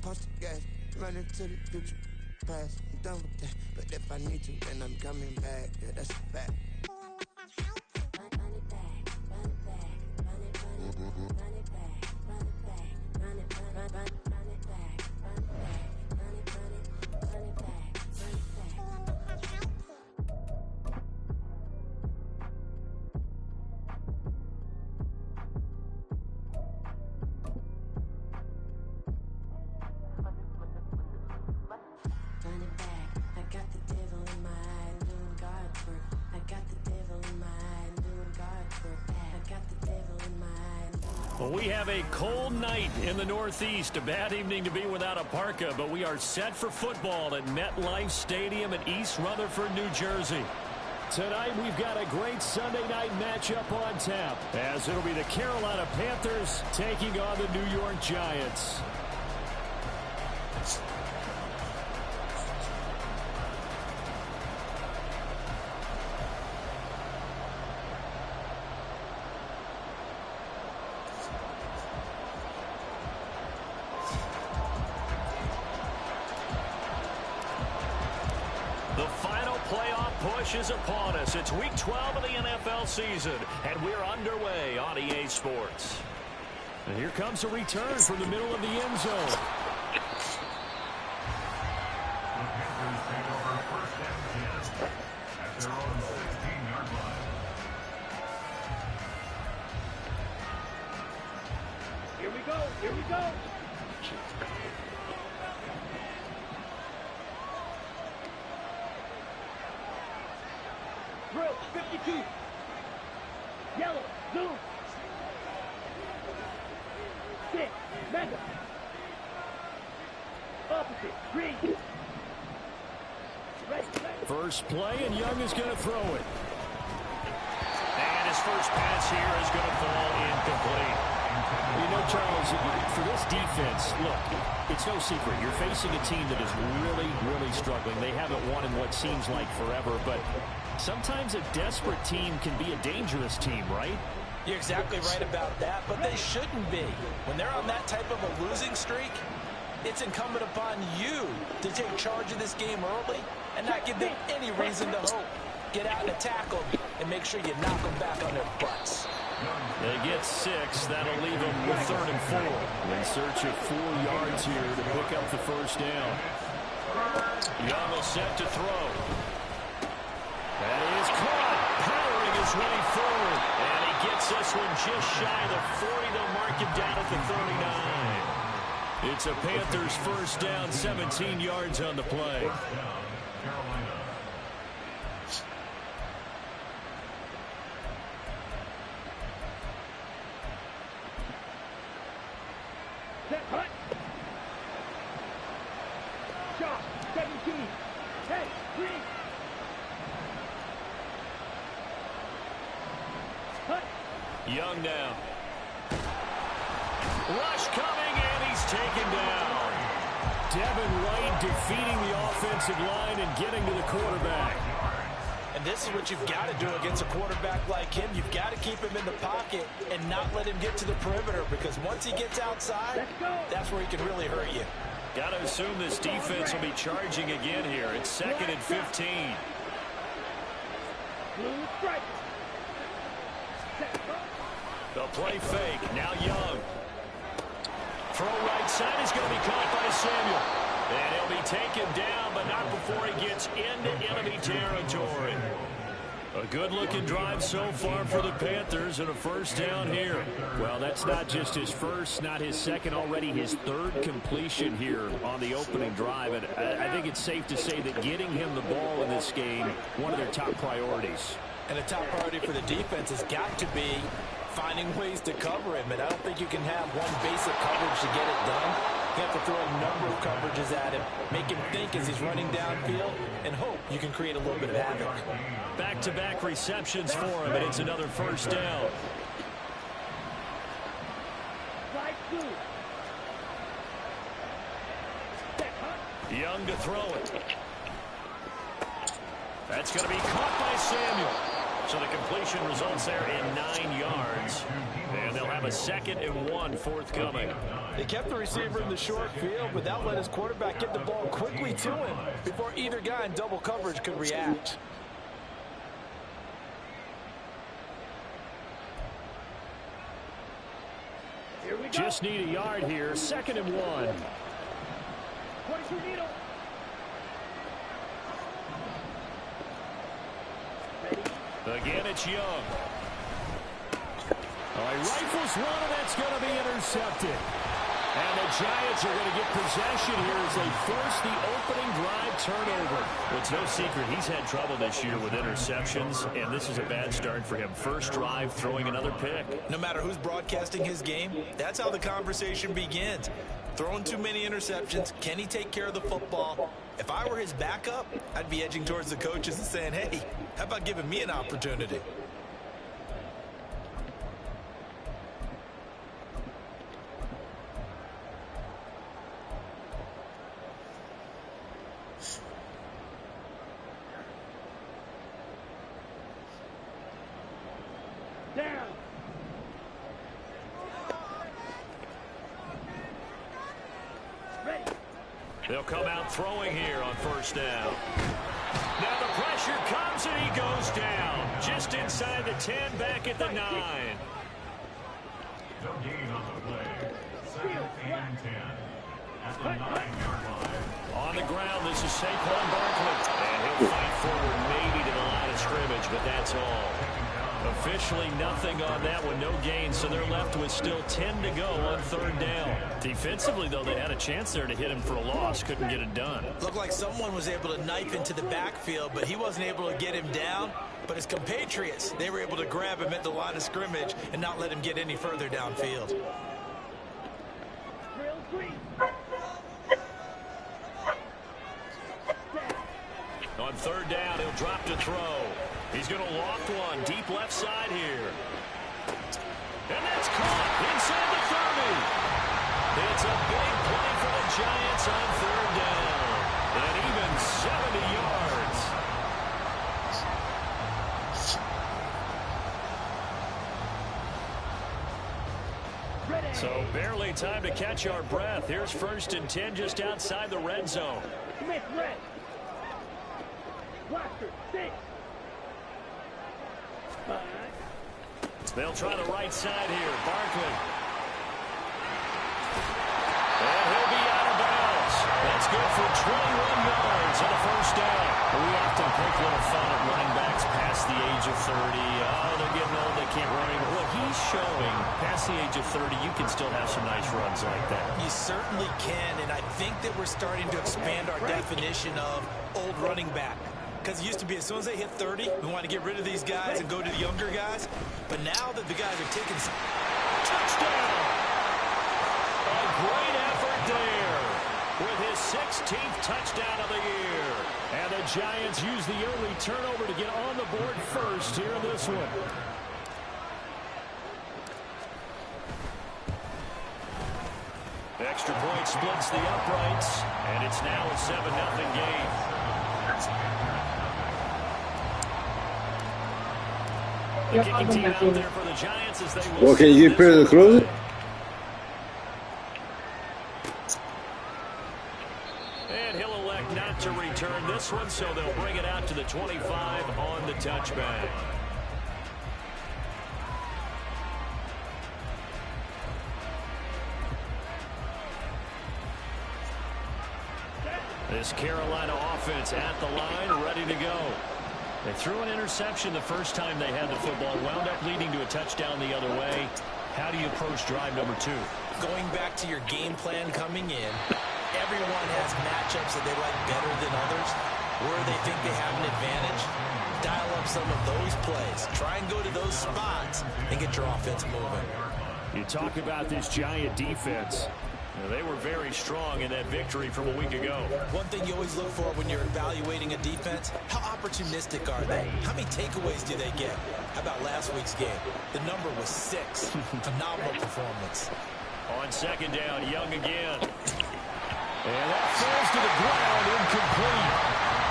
pump the gas, running to the future past. I'm done with that, but if I need to, then I'm coming back. Yeah, that's a fact. Well, we have a cold night in the Northeast. A bad evening to be without a parka, but we are set for football at MetLife Stadium in East Rutherford, New Jersey. Tonight, we've got a great Sunday night matchup on tap, as it'll be the Carolina Panthers taking on the New York Giants. The final playoff push is upon us. It's Week 12 of the NFL season, and we're underway on EA Sports. And here comes a return from the middle of the end zone. The Panthers take over first and 10 at their own 16-yard line. Here we go. Here we go. Drill, 52. Yellow, blue. 6, mega. Opposite, green. Ready. First play, and Young is going to throw it. And his first pass here is going to fall incomplete. You know, Charles, for this defense, look, it's no secret. You're facing a team that is really, really struggling. They haven't won in what seems like forever, but sometimes a desperate team can be a dangerous team, right? You're exactly right about that, but they shouldn't be. When they're on that type of a losing streak, it's incumbent upon you to take charge of this game early and not give them any reason to hope. Get out and attack them and make sure you knock them back on their butts. They get 6. That'll leave them with 3rd and 4. In search of 4 yards here to pick up the first down. Young will set to throw. That is caught, powering his way forward. And he gets this one just shy of the 40. They'll mark him down at the 39. It's a Panthers first down, 17 yards on the play. Carolina. Set, hut. Shot, 17. Hey, green. Hut. Young now. Rush coming, and he's taken down. Devin White defeating the offensive line and getting to the quarterback. And this is what you've got to do against a quarterback like him. You've got to keep him in the pocket and not let him get to the perimeter, because once he gets outside, that's where he can really hurt you. Got to assume this defense will be charging again here. It's 2nd and 15. Blue strike. Set, The play fake. Now Young. Throw right side is going to be caught by Samuel. And he'll be taken down, but not before he gets into enemy territory. A good-looking drive so far for the Panthers, and a first down here. Well, that's not just his first, not his second, already his 3rd completion here on the opening drive. And I think it's safe to say that getting him the ball in this game, one of their top priorities. And the top priority for the defense has got to be finding ways to cover him. And I don't think you can have one basic coverage to get it done. You have to throw a number of coverages at him, make him think as he's running downfield, and hope you can create a little bit of havoc. Back-to-back receptions for him, and it's another first down. slide two. Set, hut. Young to throw it. That's going to be caught by Samuel. So the completion results there in 9 yards. And they'll have a 2nd and 1 forthcoming. They kept the receiver in the short field, but that let his quarterback get the ball quickly to him before either guy in double coverage could react. Here we go. Just need a yard here. 2nd and 1. 22 needle. Again, it's Young. He rifles one, and that's going to be intercepted. And the Giants are going to get possession here as they force the opening drive turnover. It's no secret he's had trouble this year with interceptions, and this is a bad start for him. First drive, throwing another pick. No matter who's broadcasting his game, that's how the conversation begins. Throwing too many interceptions, can he take care of the football? If I were his backup, I'd be edging towards the coaches and saying, hey, how about giving me an opportunity? Down. Ready. They'll come out throwing here on first down. Now the pressure comes and he goes down. Just inside the 10, back at the 9. No gain on the play. 2nd and 10 at the 9-yard line. On the ground, this is Saquon Barkley. And he'll fight forward maybe to the line of scrimmage, but that's all. Officially nothing on that one, no gain, so they're left with still 10 to go on 3rd down. Defensively, though, they had a chance there to hit him for a loss, couldn't get it done. Looked like someone was able to knife into the backfield, but he wasn't able to get him down. But his compatriots, they were able to grab him at the line of scrimmage and not let him get any further downfield. Drill 3. On 3rd down, he'll drop to throw. He's going to loft one deep left side here. And that's caught inside the 30. It's a big play for the Giants on 3rd down. And even 70 yards. Ready. So barely time to catch our breath. Here's 1st and 10 just outside the red zone. Smith red. Blocker 6. 5. They'll try the right side here. Barkley. And he'll be out of bounds. That's good for 21 yards on the 1st down. We often poke a little fun at running backs past the age of 30. Oh, they're getting old, they can't run anymore. Well, he's showing past the age of 30, you can still have some nice runs like that. You certainly can, and I think that we're starting to expand our definition of old running back. Because it used to be as soon as they hit 30, we want to get rid of these guys and go to the younger guys. But now that the guys are taking some... Touchdown! A great effort there with his 16th touchdown of the year. And the Giants use the early turnover to get on the board first here in this one. Extra point splits the uprights, and it's now a 7-0 game. The kicking team out there for the Giants as they will. Well, can you get rid of the closer? And he'll elect not to return this one, so they'll bring it out to the 25 on the touchback. This Carolina offense at the line, ready to go. They threw an interception the first time they had the football, wound up leading to a touchdown the other way. How do you approach drive number 2? Going back to your game plan coming in, everyone has matchups that they like better than others, where they think they have an advantage. Dial up some of those plays. Try and go to those spots and get your offense moving. You talk about this Giant defense. They were very strong in that victory from a week ago. One thing you always look for when you're evaluating a defense, how opportunistic are they? How many takeaways do they get? How about last week's game? The number was 6. Phenomenal performance. On 2nd down, Young again. And that falls to the ground, incomplete.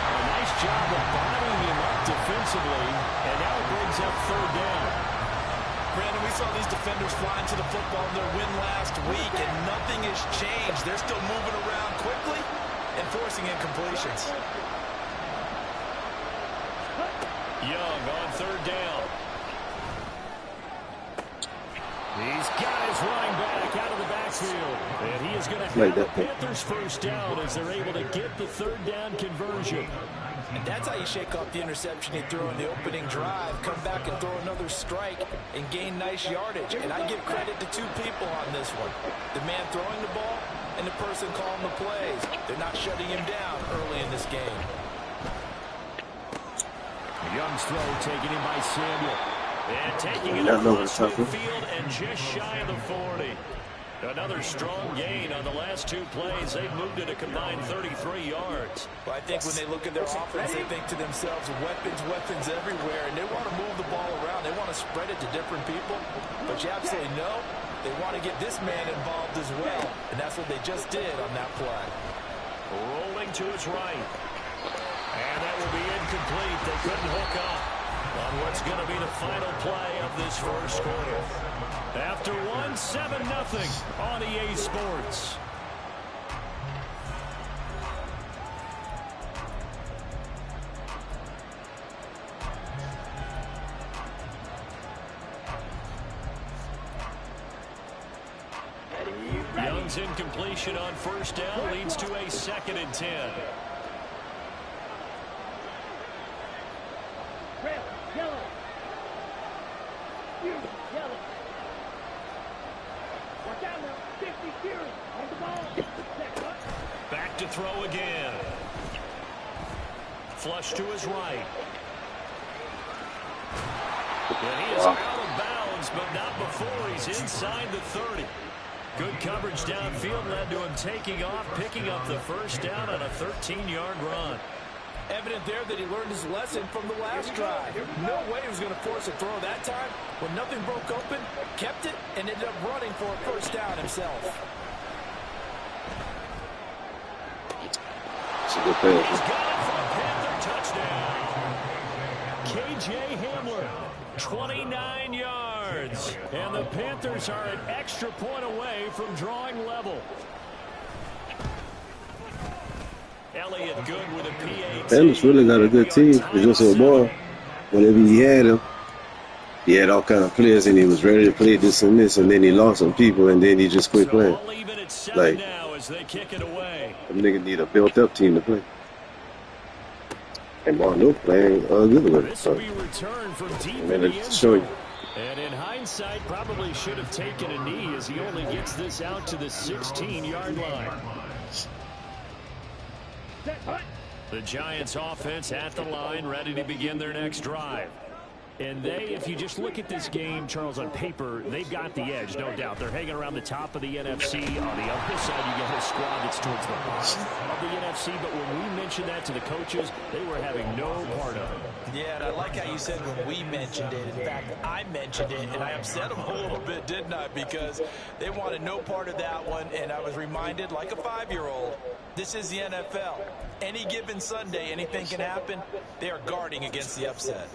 A nice job of bodying him up offensively, and now it brings up third down. Brandon, we saw these defenders flying to the football in their win last week, and nothing has changed. They're still moving around quickly and forcing incompletions. Young on third down. He's got his running back out of the backfield. And he is going to have the Panthers first down as they're able to get the third down conversion. And that's how you shake off the interception he threw in the opening drive, come back and throw another strike and gain nice yardage. And I give credit to two people on this one. The man throwing the ball and the person calling the plays. They're not shutting him down early in this game. Young's throw taken in by Samuel. And taking it across midfield and just shy of the 40. Another strong gain on the last two plays. They've moved it a combined 33 yards. Well, I think when they look at their offense, they think to themselves, weapons everywhere, and they want to move the ball around. They want to spread it to different people. But you absolutely know they want to get this man involved as well, and that's what they just did on that play. Rolling to his right. And that will be incomplete. They couldn't hook up on what's going to be the final play of this first quarter. After 7-0 on EA Sports. Young's incompletion on first down leads to a 2nd and 10. Red, yellow. Fury, yellow. Watch out now. 50 Fury on the ball. Back to throw again. Flush to his right. And he is out of bounds, but not before he's inside the 30. Good coverage downfield led to him taking off, picking up the first down on a 13-yard run. Evident there that he learned his lesson from the last drive. No way he was going to force a throw that time. When nothing broke open, kept it, and ended up running for a first down himself. It's a good play. He's got it for a Panther touchdown. K.J. Hamler, 29 yards. And the Panthers are an extra point away from drawing level. Elliott good with a PAT. Panthers really got a good team. It's just a boy. Whenever he had him, he had all kind of players, and he was ready to play this and this, and then he lost some people, and then he just quit playing. Like, now as they kick it away. Them niggas need a built-up team to play. And Barno playing good with it. This will be returned from deep in the end show you. And in hindsight, probably should have taken a knee as he only gets this out to the 16-yard line. The Giants offense at the line, ready to begin their next drive. And they, if you just look at this game, Charles, on paper, they've got the edge, no doubt. They're hanging around the top of the NFC. On the other side, you get a squad that's towards the bottom of the NFC. But when we mentioned that to the coaches, they were having no part of it. Yeah, and I like how you said when we mentioned it. In fact, I mentioned it, and I upset them a little bit, didn't I? Because they wanted no part of that one, and I was reminded, like a 5-year-old, this is the NFL. Any given Sunday, anything can happen. They are guarding against the upset.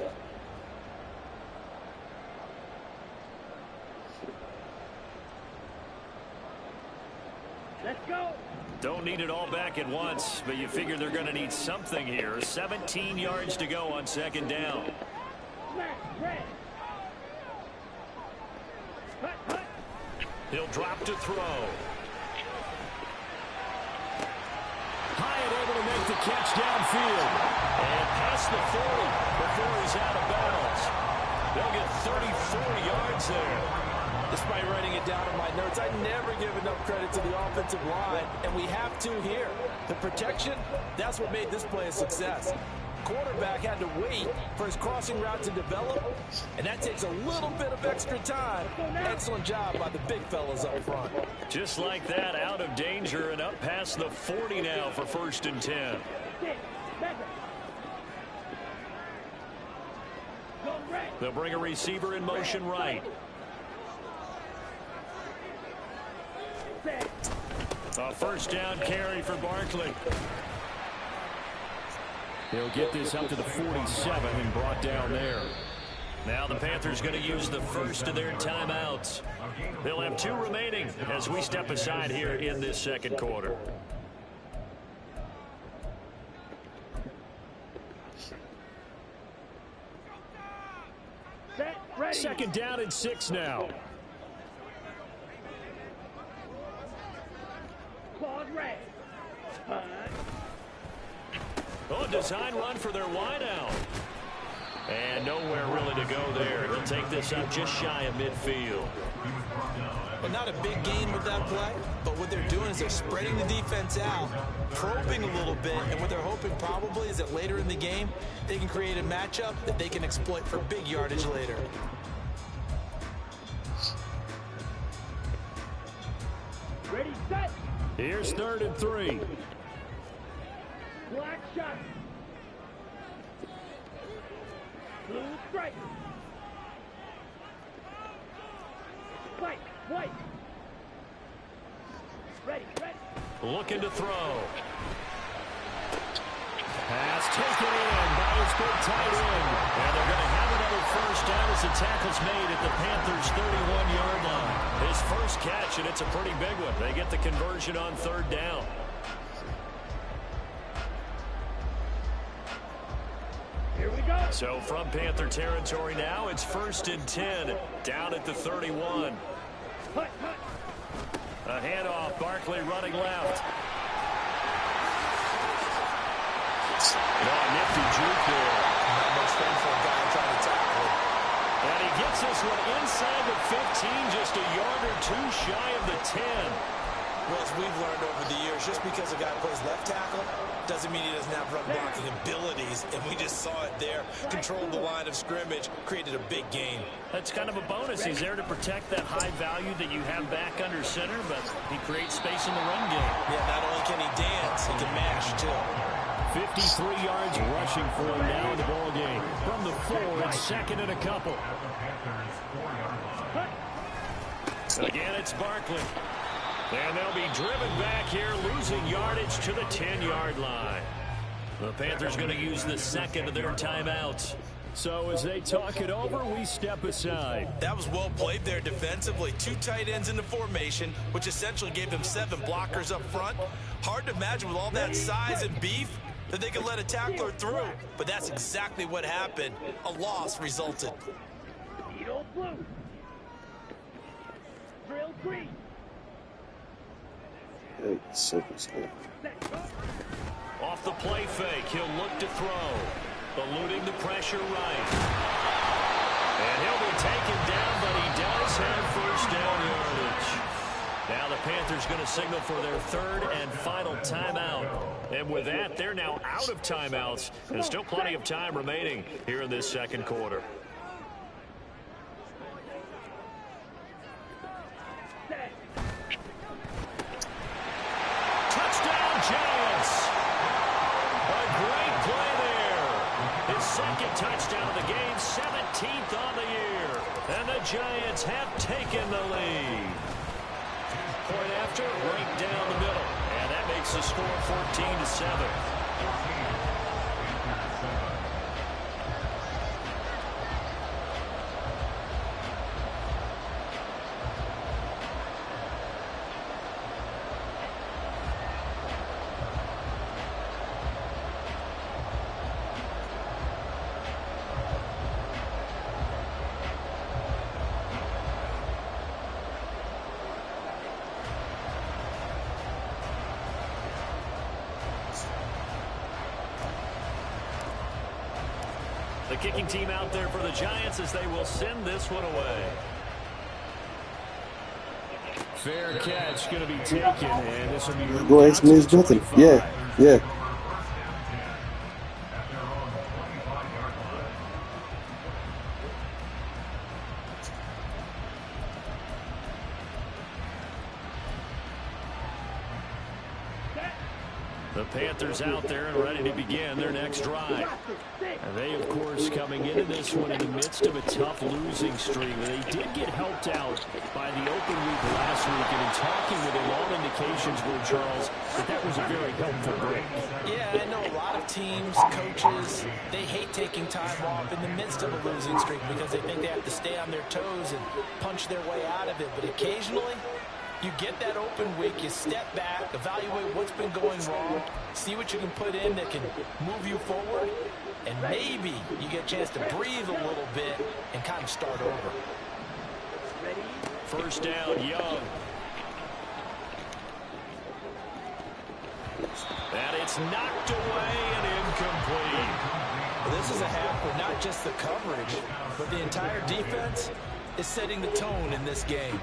Let's go. Don't need it all back at once, but you figure they're going to need something here. 17 yards to go on 2nd down. Red. Hut. He'll drop to throw. Hyatt able to make the catch downfield. And past the 40 before he's out of bounds. They'll get 34 yards there. Despite writing it down in my notes, I never give enough credit to the offensive line, and we have to here. The protection, that's what made this play a success. Quarterback had to wait for his crossing route to develop, and that takes a little bit of extra time. Excellent job by the big fellas up front. Just like that, out of danger and up past the 40 now for 1st and 10. They'll bring a receiver in motion right. A first down carry for Barkley. He'll get this up to the 47 and brought down there. Now the Panthers going to use the first of their timeouts. They'll have 2 remaining as we step aside here in this second quarter. Set, ready. Second down and 6 now. Claws red. Punt. Oh, design run for their wideout. And nowhere really to go there. He'll take this up just shy of midfield. But not a big gain with that play, but what they're doing is they're spreading the defense out, probing a little bit, and what they're hoping probably is that later in the game, they can create a matchup that they can exploit for big yardage later. Ready, set. Here's 3rd and 3. Black shot. Blue strike. White, white. Ready, ready. Looking to throw. Pass taken in by his big tight end. And they're going to have another first down as the tackle's made at the Panthers' 31-yard line. His first catch, and it's a pretty big one. They get the conversion on 3rd down. Here we go. So from Panther territory now, it's 1st and 10, down at the 31. Hut, hut. A handoff, Barkley running left. Oh, nifty juke there. Not much fun for a guy trying to tackle. And he gets this one inside the 15, just a yard or 2 shy of the 10. Well, as we've learned over the years, just because a guy plays left tackle doesn't mean he doesn't have run blocking abilities, and we just saw it there. Controlled the line of scrimmage, created a big gain. That's kind of a bonus. He's there to protect that high value that you have back under center, but he creates space in the run game. Yeah, not only can he dance, he can mash, too. 53 yards rushing for him now in the ball game. From the 4, it's 2nd and a couple. Again, it's Barkley. And they'll be driven back here, losing yardage to the 10-yard line. The Panthers going to use the 2nd of their timeouts. So as they talk it over, we step aside. That was well played there defensively. 2 tight ends in the formation, which essentially gave them 7 blockers up front. Hard to imagine with all that size and beef that they could let a tackler through. But that's exactly what happened. A loss resulted. Needle blue. Drill green. Hey, super scope. Off the play fake, he'll look to throw. Eluding the pressure right. And he'll be taken down, but he does have first down yardage. Now the Panthers going to signal for their 3rd and final timeout. And with that, they're now out of timeouts. There's still plenty of time remaining here in this second quarter. Touchdown, Giants! A great play there. His 2nd touchdown of the game, 17th on the year. And the Giants have taken the lead. Point after, right down the middle. And that makes the score 14-7. The kicking team out there for the Giants as they will send this one away. Fair catch going to be taken, and this will be Go ahead, Smith Johnson. Yeah, yeah. The Panthers out there and ready to begin their next drive. And they, of course, coming into this one in the midst of a tough losing streak. They did get helped out by the open week last week, and in talking with him, all indications were, Charles, that was a very helpful break. Yeah, I know a lot of teams, coaches, they hate taking time off in the midst of a losing streak because they think they have to stay on their toes and punch their way out of it. But occasionally, you get that open week, you step back, evaluate what's been going wrong, see what you can put in that can move you forward, and maybe you get a chance to breathe a little bit and kind of start over. First down, Young. And it's knocked away and incomplete. Well, this is a half where not just the coverage, but the entire defense is setting the tone in this game.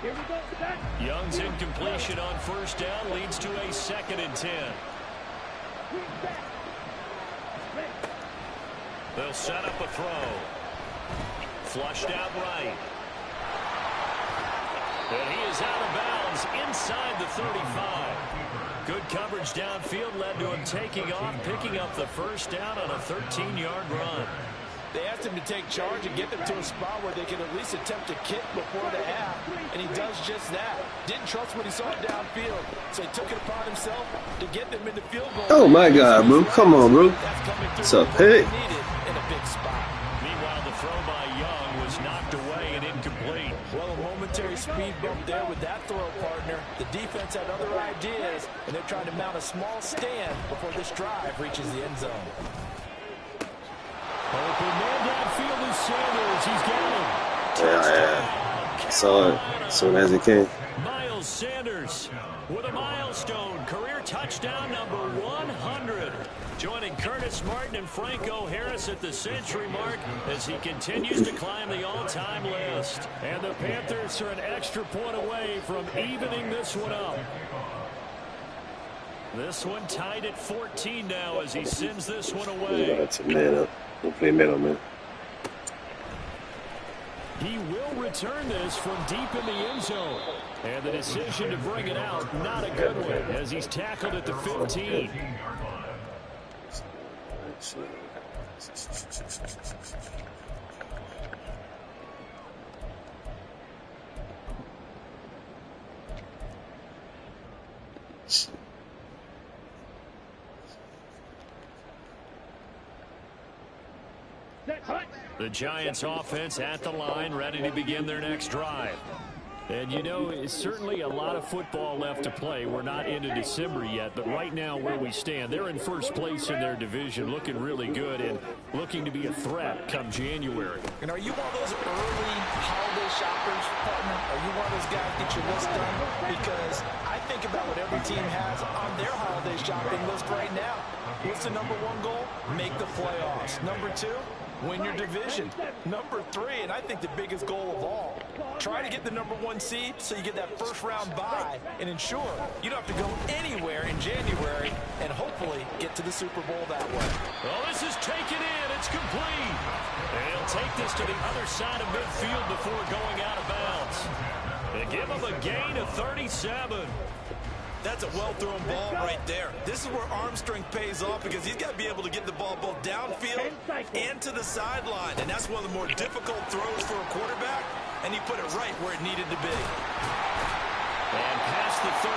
Here we go, set. Young's incompletion on first down leads to a 2nd and 10. They'll set up a throw. Flushed out right. And he is out of bounds inside the 35. Good coverage downfield led to him taking off, picking up the first down on a 13-yard run. They asked him to take charge and get them to a spot where they could at least attempt a kick before the half, and he does just that. Didn't trust what he saw downfield, so he took it upon himself to get them into field goal. Oh my God, bro! Come on, bro. What's up, hey? In a big spot. Meanwhile, the throw by Young was knocked away and incomplete. Well, a momentary speed bump there with that throw partner. The defense had other ideas, and they're trying to mount a small stand before this drive reaches the end zone. Open man downfield is Sanders. He's got him. Yeah. Saw it as soon as it came. Miles Sanders with a milestone career touchdown number 100. Joining Curtis Martin and Franco Harris at the century mark as he continues to climb the all-time list. And the Panthers are an extra point away from evening this one up. This one tied at 14 now as he sends this one away. That's a man up. We'll play middle, man. He will return this from deep in the end zone. And the decision to bring it out, not a good one, as he's tackled at the 15. The Giants offense at the line, ready to begin their next drive. And, you know, it's certainly a lot of football left to play. We're not into December yet, but right now where we stand, they're in first place in their division, looking really good and looking to be a threat come January. And are you one of those early holiday shoppers, partner? Are you one of those guys get your list done? Because I think about what every team has on their holiday shopping list right now. What's the number one goal? Make the playoffs. Number two, win your division. Number three, and I think the biggest goal of all, try to get the number one seed so you get that first round bye and ensure you don't have to go anywhere in January and hopefully get to the Super Bowl that way. Oh, this is taken in. It's complete. And he'll take this to the other side of midfield before going out of bounds. They give him a gain of 37. That's a well-thrown ball right there. This is where arm strength pays off because he's got to be able to get the ball both downfield and to the sideline. And that's one of the more difficult throws for a quarterback, and he put it right where it needed to be. And past the 35,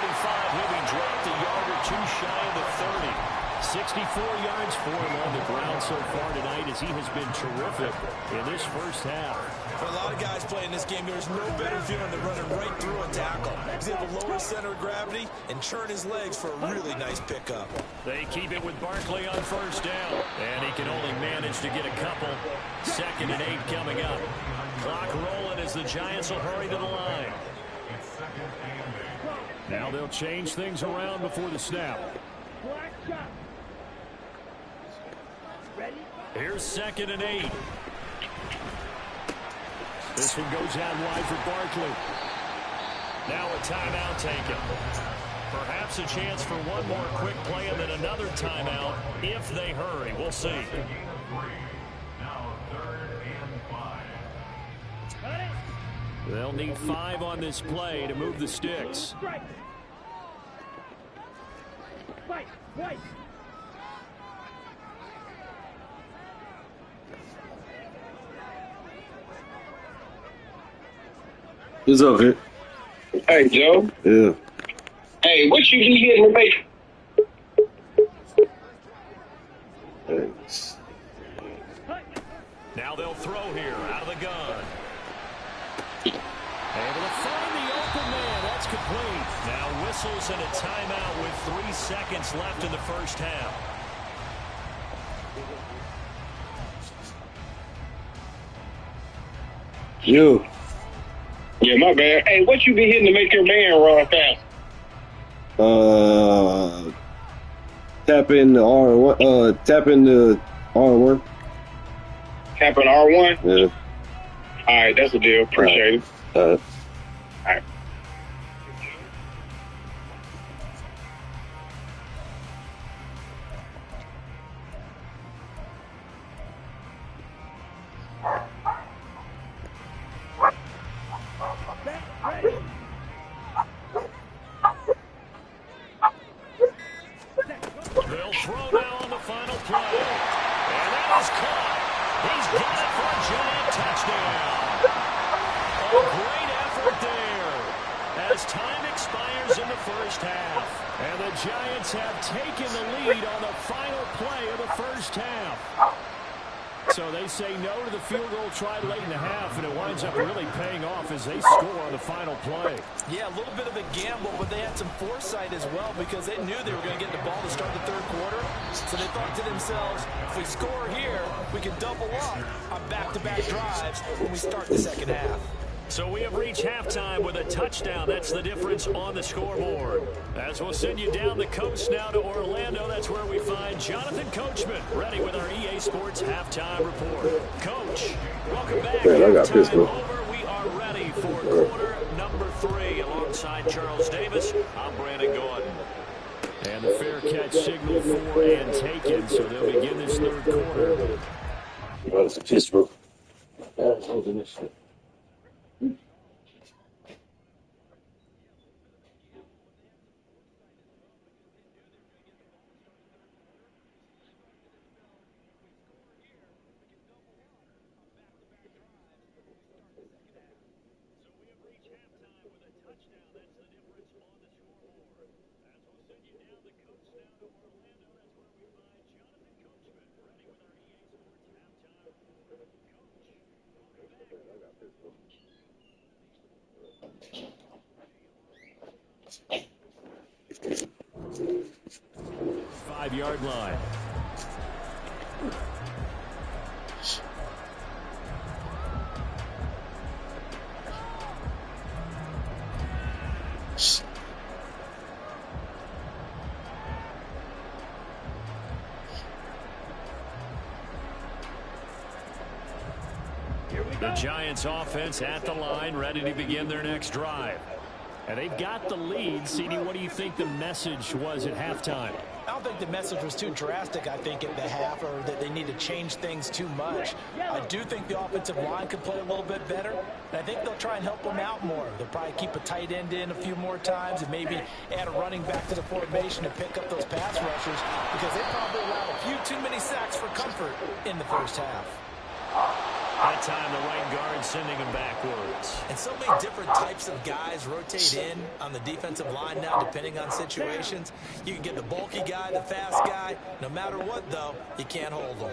he'll be dropped a yard or two shy of the 30. 64 yards for him on the ground so far tonight as he has been terrific in this first half. For a lot of guys playing this game, there's no better feeling than running right through a tackle. He's able to lower his center of gravity and churn his legs for a really nice pickup. They keep it with Barkley on first down. And he can only manage to get a couple. 2nd and 8 coming up. Clock rolling as the Giants will hurry to the line. Now they'll change things around before the snap. Here's 2nd and 8. This one goes out wide for Barkley. Now a timeout taken. Perhaps a chance for one more quick play and then another timeout if they hurry. We'll see. Now 3rd and 5. They'll need 5 on this play to move the sticks. Who's up here? Hey, Joe. Yeah. Hey, what you be getting to make? Thanks. Now they'll throw here out of the gun. Able to find the open man. That's complete. Now whistles and a timeout with 3 seconds left in the first half. You. Yeah, my bad. Hey, what you be hitting to make your man run fast? Tap in the R1. Tap in the R1. Tapping R1? Yeah. All right, that's a deal. Appreciate it. All right. All right. They'll throw now on the final play. And that is caught. He's got it for a giant touchdown. A great effort there as time expires in the first half. And the Giants have taken the lead on the final play of the first half. So they say no to the field goal try late in the half, and it winds up really paying off as they score on the final play. Yeah, a little bit of a gamble, but they had some foresight as well because they knew they were going to get the ball to start the third quarter. So they thought to themselves, if we score here, we can double up on back-to-back drives when we start the second half. So we have reached halftime with a touchdown. That's the difference on the scoreboard. As we'll send you down the coast now to Orlando, that's where we find Jonathan Coachman, ready with our EA Sports halftime report. Coach, welcome back. Halftime over. We are ready for quarter number 3. Alongside Charles Davis, I'm Brandon Gordon. And the fair catch signal for and taken, so they'll begin this third quarter. Oh, it's a Pittsburgh. Five-yard line. The Giants offense at the line, ready to begin their next drive. And they've got the lead. CD, what do you think the message was at halftime? I don't think the message was too drastic, I think, at the half, or that they need to change things too much. I do think the offensive line could play a little bit better, and I think they'll try and help them out more. They'll probably keep a tight end in a few more times and maybe add a running back to the formation to pick up those pass rushers because they probably allowed a few too many sacks for comfort in the first half. That time the right guard sending him backwards. And so many different types of guys rotate in on the defensive line now depending on situations. You can get the bulky guy, the fast guy. No matter what, though, you can't hold them.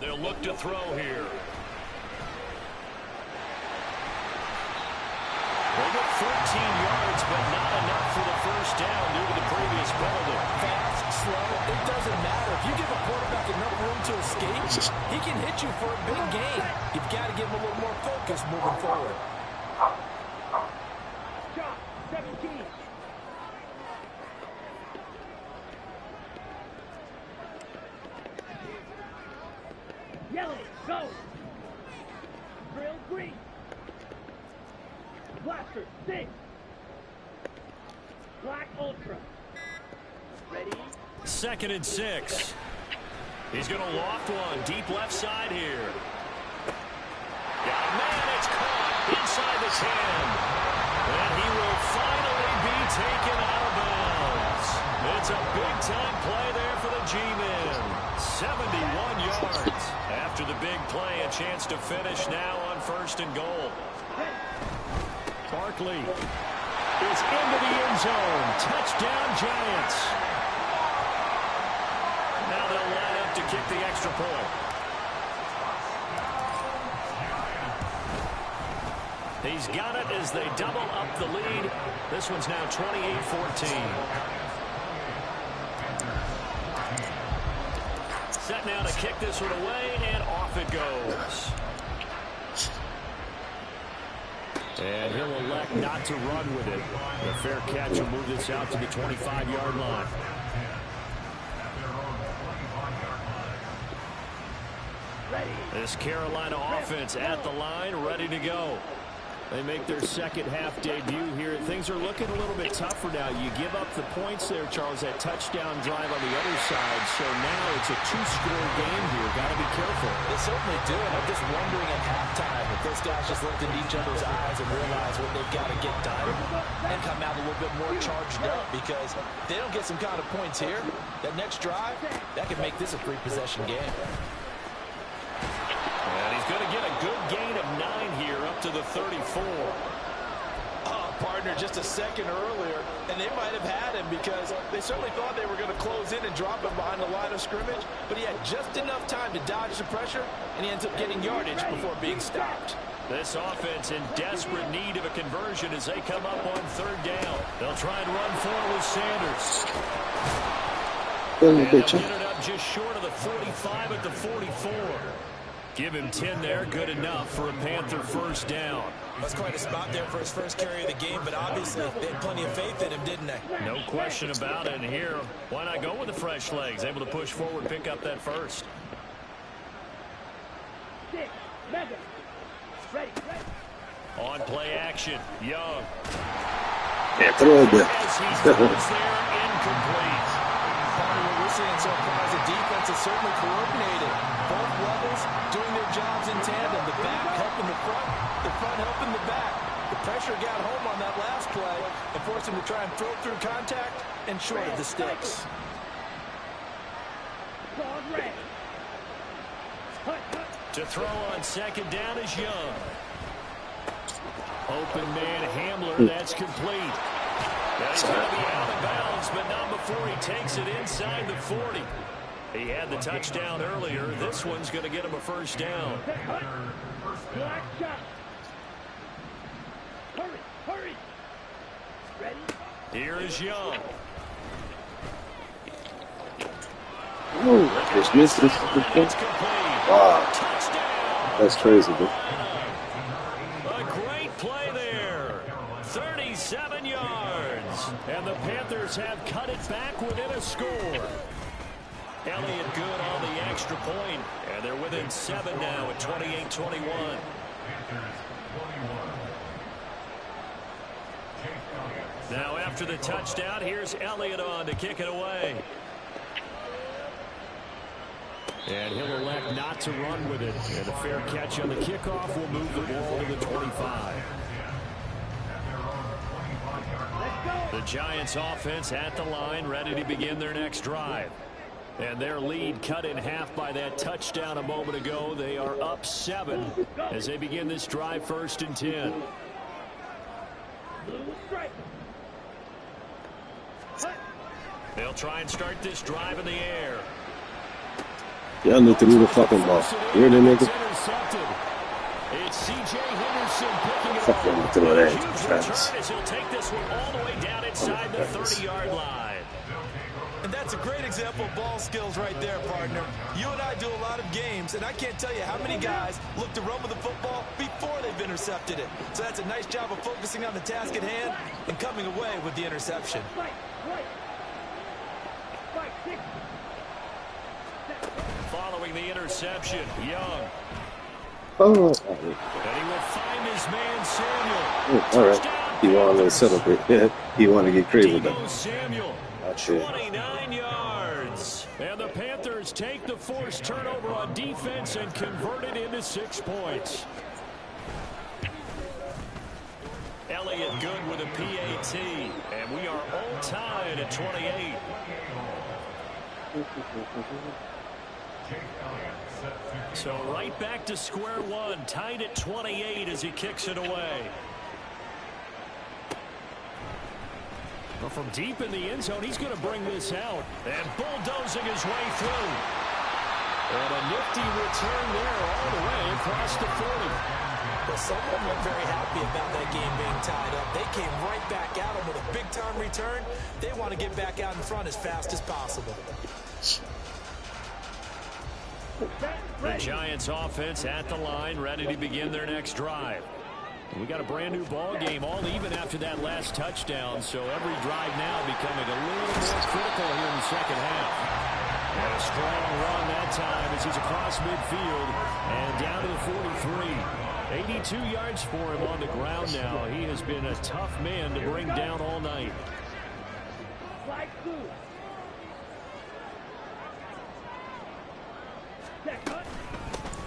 They'll look to throw here. They get 14 yards, but not enough for the first down due to the previous penalty. Fast, slow, it doesn't matter. If you give a quarterback enough room to escape, he can hit you for a big gain. You've got to give him a little more focus moving forward. Shot, 17. Yellow, go. Drill green. Blaster, 6. Black Ultra. Ready? 2nd and 6. He's going to loft one deep left side here. Got a man, it's caught inside the 10. And he will finally be taken out of bounds. It's a big-time play there for the G-Men. 71 yards. After the big play, a chance to finish now on 1st and goal. Barkley is into the end zone. Touchdown, Giants. Now they'll line up to kick the extra point. He's got it as they double up the lead. This one's now 28-14. Set now to kick this one away, and off it goes. And he'll elect not to run with it. The fair catch will move this out to the 25-yard line. This Carolina offense at the line, ready to go. They make their second half debut here. Things are looking a little bit tougher now. You give up the points there, Charles, that touchdown drive on the other side. So now it's a 2-score game here. Got to be careful. They certainly do, and I'm just wondering at halftime if those guys just looked into each other's eyes and realize what they've got to get done and come out a little bit more charged up, because if they don't get some kind of points here, that next drive, that could make this a 3-possession game. And he's going to get a good gain of 9 here up to the 34. Oh, partner, just a second earlier, and they might have had him because they certainly thought they were going to close in and drop him behind the line of scrimmage, but he had just enough time to dodge the pressure, and he ends up getting yardage before being stopped. This offense in desperate need of a conversion as they come up on 3rd down. They'll try and run forward with Sanders. And they'll get it up just short of the 45 at the 44. Give him 10 there, good enough for a Panther 1st down. That's quite a spot there for his first carry of the game, but obviously they had plenty of faith in him, didn't they? No question about it. And here, why not go with the fresh legs? Able to push forward, pick up that first. 6, Madden. Ready. On play action, Young. Yeah, throw it there. As he throws there, incomplete. What we're seeing so far is the defense is certainly coordinated. Both levels doing their jobs in tandem. The back helping the front helping the back. The pressure got home on that last play and forced him to try and throw through contact and short of the sticks. To throw on 2nd down is Young. Open man Hamler, that's complete. Now he's going to be out of bounds, but not before he takes it inside the 40. He had the touchdown earlier. This one's going to get him a 1st down. Black shot. Hurry. Ready? Here is Young. Oh, it's missed. It's complete. Wow. Touchdown. That's crazy, man. A great play there. 37 yards. And the Panthers have cut it back within a score. Elliott good on the extra point, and they're within 7 now at 28-21. Now after the touchdown, here's Elliott on to kick it away. And he'll elect not to run with it. And a fair catch on the kickoff will move the ball to the 25. The Giants offense at the line, ready to begin their next drive. And their lead cut in half by that touchdown a moment ago. They are up 7 as they begin this drive, 1st and 10. They'll try and start this drive in the air. Y'all look through the fucking ball. You hear that nigga? It's C.J. Henderson picking it Fuck up. through that. Huge return as he'll take this one all the way down inside the 30-yard line. And that's a great example of ball skills right there, partner. You and I do a lot of games, and I can't tell you how many guys look to run with the football before they've intercepted it. So that's a nice job of focusing on the task at hand and coming away with the interception. Following the interception, Young. Oh, And he will find his man, Samuel. all right. He wanted to settle it. Yeah, he wanted to get crazy with Deebo that. Samuel, That's it. 29 yards. And the Panthers take the forced turnover on defense and convert it into 6 points. Elliott good with a PAT. And and we are all tied at 28. So right back to square one, tied at 28 as he kicks it away. Well, from deep in the end zone, he's going to bring this out. And bulldozing his way through. And a nifty return there all the way across the 40. Well, someone looked very happy about that game being tied up. They came right back at him with a big-time return. They want to get back out in front as fast as possible. The Giants offense at the line, ready to begin their next drive. We got a brand new ball game, all even after that last touchdown, so every drive now becoming a little more critical here in the second half. And a strong run that time as he's across midfield and down to the 43. 82 yards for him on the ground now. He has been a tough man to bring down all night.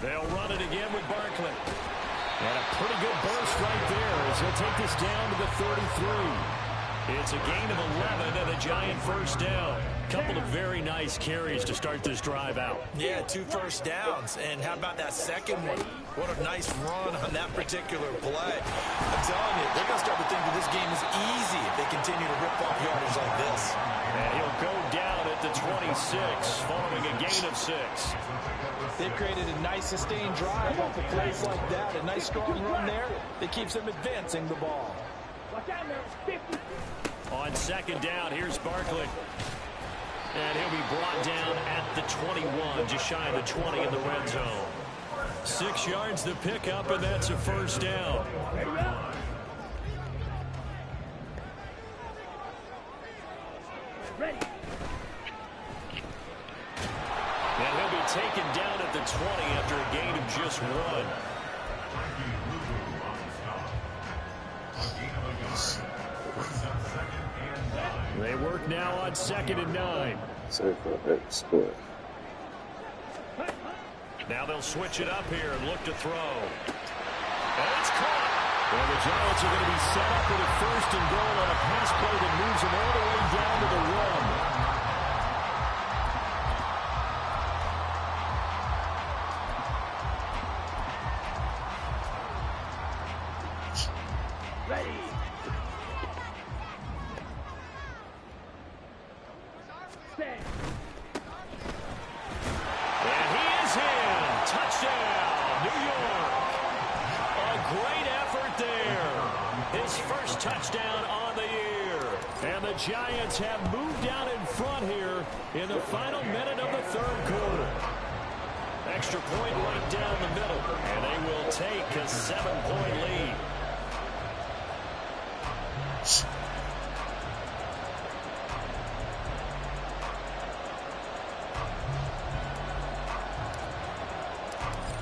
They'll run it again with Barkley. And a pretty good burst right there as he'll take this down to the 33. It's a gain of 11 and a Giant first down. Couple of very nice carries to start this drive out. Yeah, 2 first downs. And how about that second one? What a nice run on that particular play. I'm telling you, they're going to start to think that this game is easy if they continue to rip off yardage like this. And he'll go down at the 26 following a gain of 6. They've created a nice sustained drive off of plays like that. A nice strong run there that keeps them advancing the ball. On second down, here's Barkley. And he'll be brought down at the 21, just shy of the 20 in the red zone. 6 yards to pick up, and that's a first down. Ready. And he'll be taken down at the 20 after a gain of just 1. They work now on 2nd and 9. Now they'll switch it up here and look to throw. And it's caught. Well, the Giants are going to be set up with a 1st and goal on a pass play that moves them all the way down to the 1. Ready. Set. And he is in. Touchdown, New York. A great effort there. His first touchdown on the year. And the Giants have moved out in front here in the final minute of the 3rd quarter. Extra point right down the middle. And they will take a 7-point lead.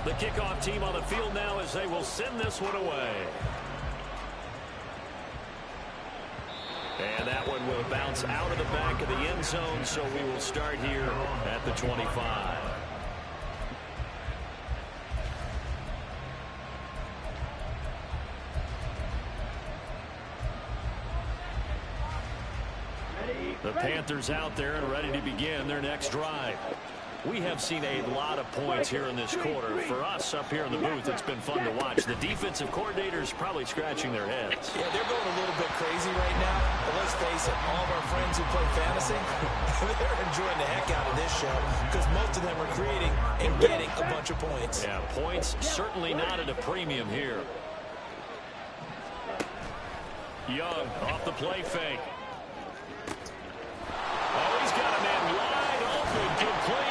The kickoff team on the field now as they will send this one away. And that one will bounce out of the back of the end zone, so we will start here at the 25. The Panthers out there and ready to begin their next drive. We have seen a lot of points here in this quarter. For us up here in the booth, it's been fun to watch. The defensive coordinators probably scratching their heads. Yeah, they're going a little bit crazy right now. But let's face it, all of our friends who play fantasy, they're enjoying the heck out of this show because most of them are creating and getting a bunch of points. Yeah, points certainly not at a premium here. Young off the play fake. Oh, he's got a man wide open, complete.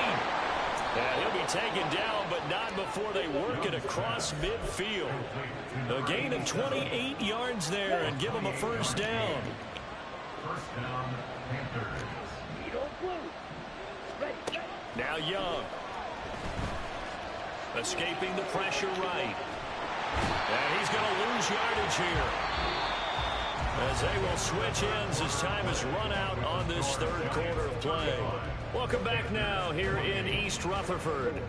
And he'll be taken down, but not before they work it across midfield. A gain of 28 yards there and give him a first down. First down, Panthers. Now Young. Escaping the pressure right. And he's going to lose yardage here. As they will switch ends as time is run out on this 3rd quarter of play. Welcome back now here in East Rutherford.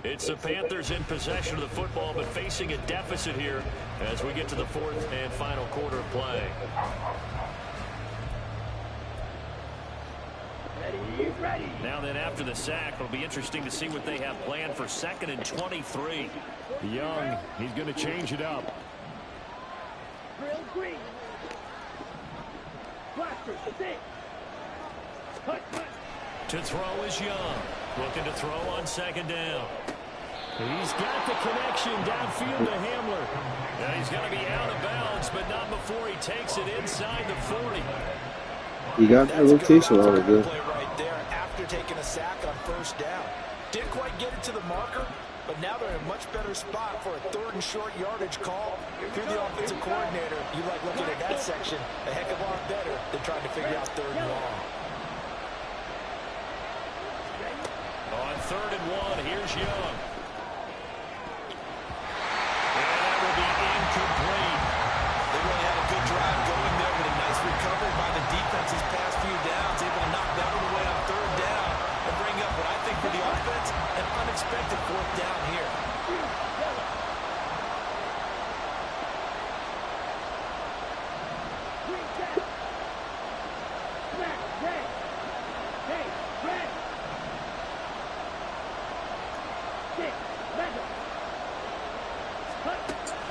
It's the Panthers in possession of the football, but facing a deficit here as we get to the 4th and final quarter of play. Ready. Now then, after the sack, it'll be interesting to see what they have planned for 2nd and 23. Young, he's going to change it up. Drill green. Blaster, 6. Cut. To throw is Young. Looking to throw on 2nd down. He's got the connection downfield to Hamler. Now he's going to be out of bounds, but not before he takes it inside the 40. He got that rotation on it, good. Play right there after taking a sack on 1st down. Didn't quite get it to the marker, but now they're in a much better spot for a 3rd and short yardage call. If you're the offensive coordinator, you like looking at that section a heck of a lot better than trying to figure out 3rd and long. On 3rd and 1, here's Young. And that will be incomplete. They really had a good drive going there with a nice recovery by the defense these past few downs, able to knock that one away on 3rd down and bring up what I think for the offense, an unexpected 4th down here.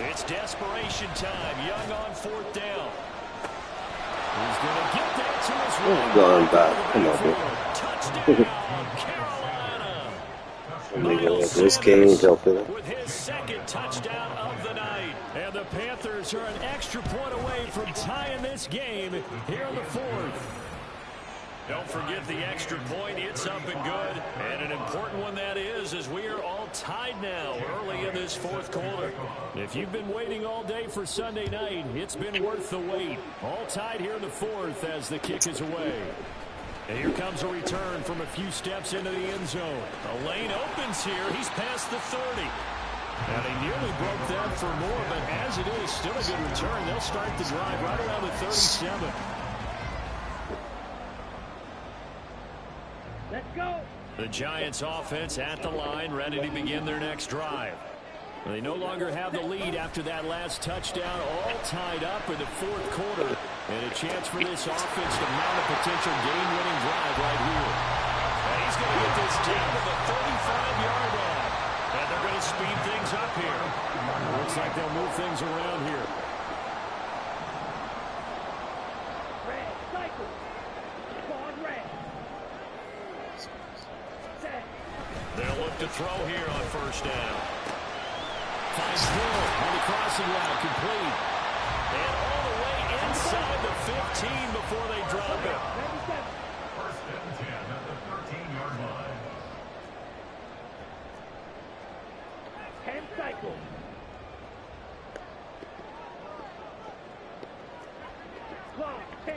It's desperation time. Young on 4th down. He's going to get that to his right. Going back. Come on, Touchdown, Carolina. Miles this game jumping. With his 2nd touchdown of the night. And the Panthers are an extra point away from tying this game here in the 4th. Don't forget the extra point. It's up and good. And an important one that is, as we are all tied now early in this 4th quarter. If you've been waiting all day for Sunday night, it's been worth the wait. All tied here in the 4th as the kick is away. And here comes a return from a few steps into the end zone. A lane opens here. He's past the 30. Now, they nearly broke that for more, but as it is, still a good return. They'll start the drive right around the 37. Let's go. The Giants offense at the line, ready to begin their next drive. They no longer have the lead after that last touchdown, all tied up in the 4th quarter. And a chance for this offense to mount a potential game-winning drive right here. And he's going to get this down to the 35-yard line. And they're going to speed things up here. Looks like they'll move things around here. Red, cycle. Squad red. Set. They'll look to throw here on 1st down. Finds Hill on the crossing route, complete. And all the way inside the 15 before they drop it. 1st and 10 at the 13-yard line. 10 cycle. Clock, 10.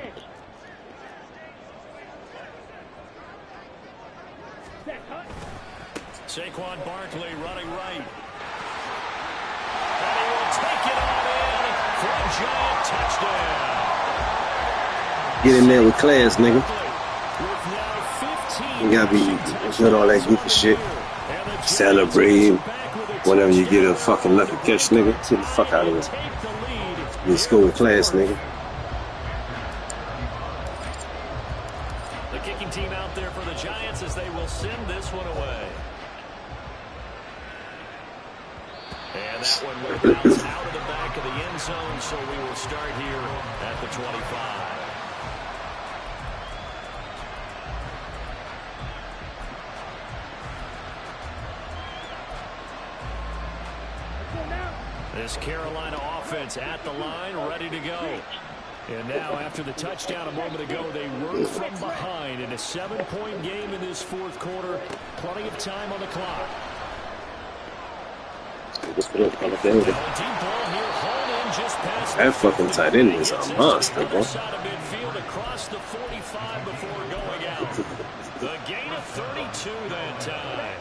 Set, cut. Saquon Barkley running right. And he will take it on in for a giant touchdown. Get in there with class, nigga. With now 15 You gotta be doing all that goofy shit. Celebrate whenever you get a fucking lucky catch, nigga. Get the fuck out of here. take the lead. You score with class, nigga. The kicking team out there for the Giants as they will send this one away. And that one will bounce out of the back of the end zone, so we will start here at the 25. This Carolina offense at the line, ready to go. And now, after the touchdown a moment ago, they work from behind in a 7-point game in this 4th quarter. Plenty of time on the clock. That fucking tight end is a monster, bro. Across the 45 before going out. The gain of 32 that time.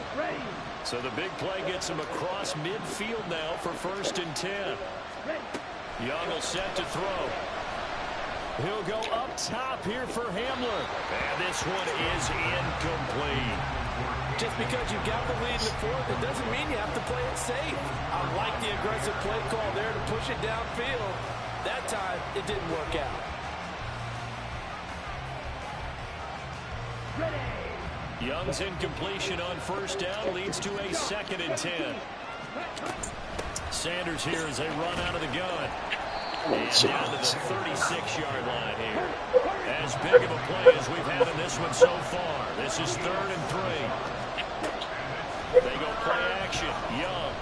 So the big play gets him across midfield now for 1st and 10. Young will set to throw. He'll go up top here for Hamler. And this one is incomplete. Just because you got the lead in the 4th, it doesn't mean you have to play it safe. I like the aggressive play call there to push it downfield. That time, it didn't work out. Ready. Young's incompletion on first down leads to a 2nd and 10. Sanders here as they run out of the gun. And down to the 36-yard line here. As big of a play as we've had in this one so far. This is 3rd and 3. They go play action. Young.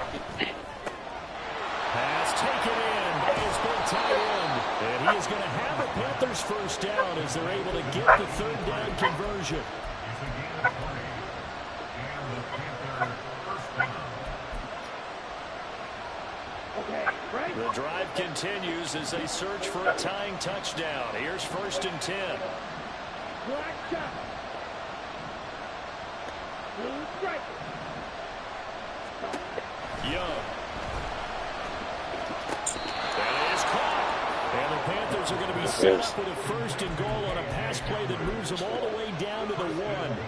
Pass taken in by his big tight end. And he is going to have the Panthers first down as they're able to get the 3rd down conversion. The drive continues as they search for a tying touchdown. Here's 1st and 10. Young. That is caught. And the Panthers are going to be set up with a 1st and goal on a pass play that moves them all the way down to the 1.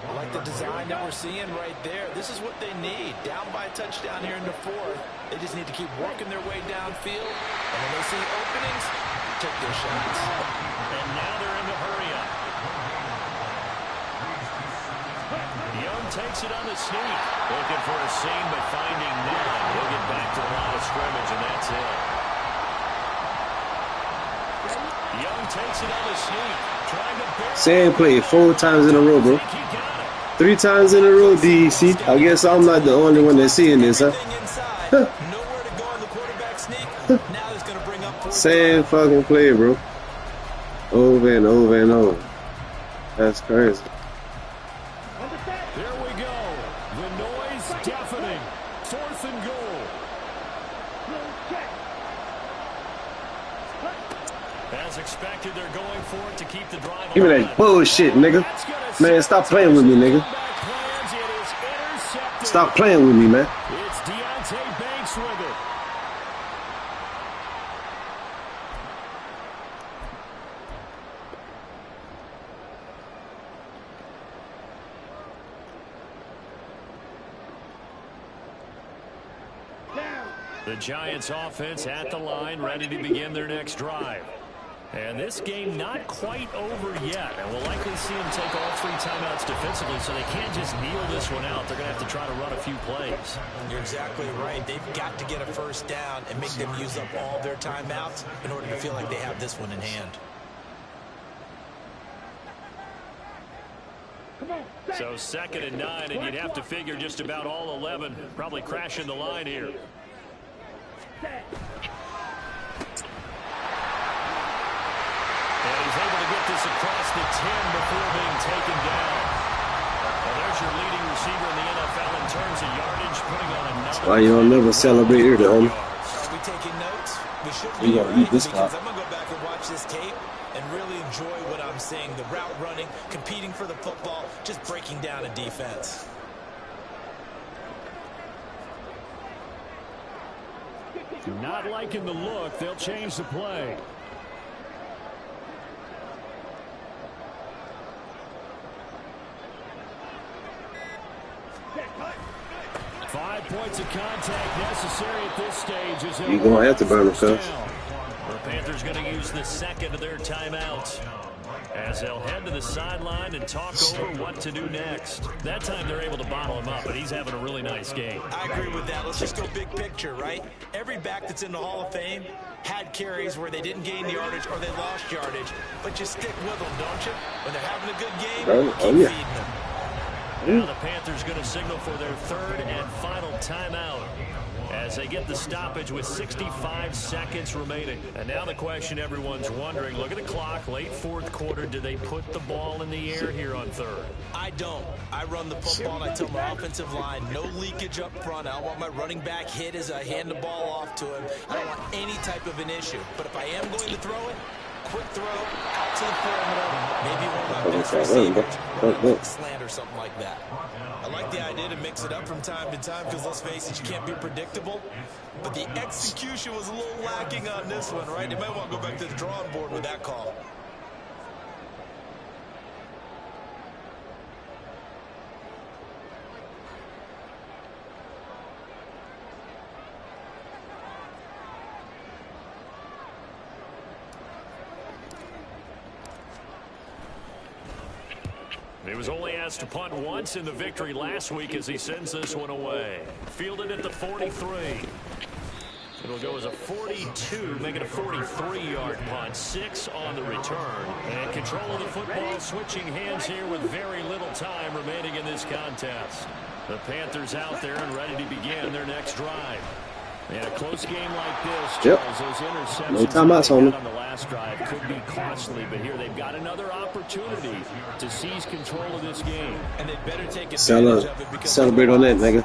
I like the design that we're seeing right there. This is what they need. Down by a touchdown here in the 4th. They just need to keep working their way downfield. And when they see openings, take their shots. And now they're in the hurry-up. Young takes it on the sneak. Looking for a seam, but finding none. He'll get back to the line of scrimmage, and that's it. Young takes it on the sneak. Sam played 4 times in a row, bro. 3 times in a row, DEC. I guess I'm not the only one that's seeing this, huh? Same fucking play, bro. Over and over and over. That's crazy. There we go. The noise deafening. 4th and goal. As expected, they're going for it to keep the drive. Give me that bullshit, nigga. Man, stop playing with me, nigga. Stop playing with me, man. It's Deontay Banks with it. The Giants offense at the line, ready to begin their next drive. And this game not quite over yet. And we'll likely see them take all 3 timeouts defensively, so they can't just kneel this one out. They're going to have to try to run a few plays. You're exactly right. They've got to get a first down and make them use up all their timeouts in order to feel like they have this one in hand. So 2nd and 9, and you'd have to figure just about all 11 probably crashing the line here. And he's able to get this across the 10 before being taken down. Well, there's your leading receiver in the NFL in terms of yardage, putting on another. Why you don't never celebrate here, homie? Are we taking notes? We should be, right? Eat this Because I'm going to go back and watch this tape and really enjoy what I'm seeing. The route running, competing for the football, just breaking down a defense. Not liking the look. They'll change the play. Five points of contact necessary at this stage. You're going to have to burn them, cuz. The Panthers going to use the 2nd of their timeouts as they'll head to the sideline and talk over what to do next. That time they're able to bottle him up, but he's having a really nice game. I agree with that. Let's just go big picture, right? Every back that's in the Hall of Fame had carries where they didn't gain yardage or they lost yardage, but you stick with them, don't you? When they're having a good game, keep feeding them. Now the Panthers going to signal for their 3rd and final timeout as they get the stoppage with 65 seconds remaining. And now the question everyone's wondering, look at the clock, late 4th quarter, do they put the ball in the air here on 3rd? I don't. I run the football and I tell my offensive line, no leakage up front. I don't want my running back hit as I hand the ball off to him. I don't want any type of an issue. But if I am going to throw it, quick throw, out to the perimeter, maybe one of my best receivers, slant or something like that. I like the idea to mix it up from time to time because, let's face it, you can't be predictable. But the execution was a little lacking on this one, right? They might want to go back to the drawing board with that call. He was only asked to punt once in the victory last week as he sends this one away. Fielded at the 43. It'll go as a 42, make it a 43-yard punt. 6 on the return. And control of the football switching hands here with very little time remaining in this contest. The Panthers out there and ready to begin their next drive. And a close game like this, Charles, those interceptions no timeouts on the last drive could be costly, but here they've got another opportunity to seize control of this game. And they better take advantage of it because celebrate on that, nigga.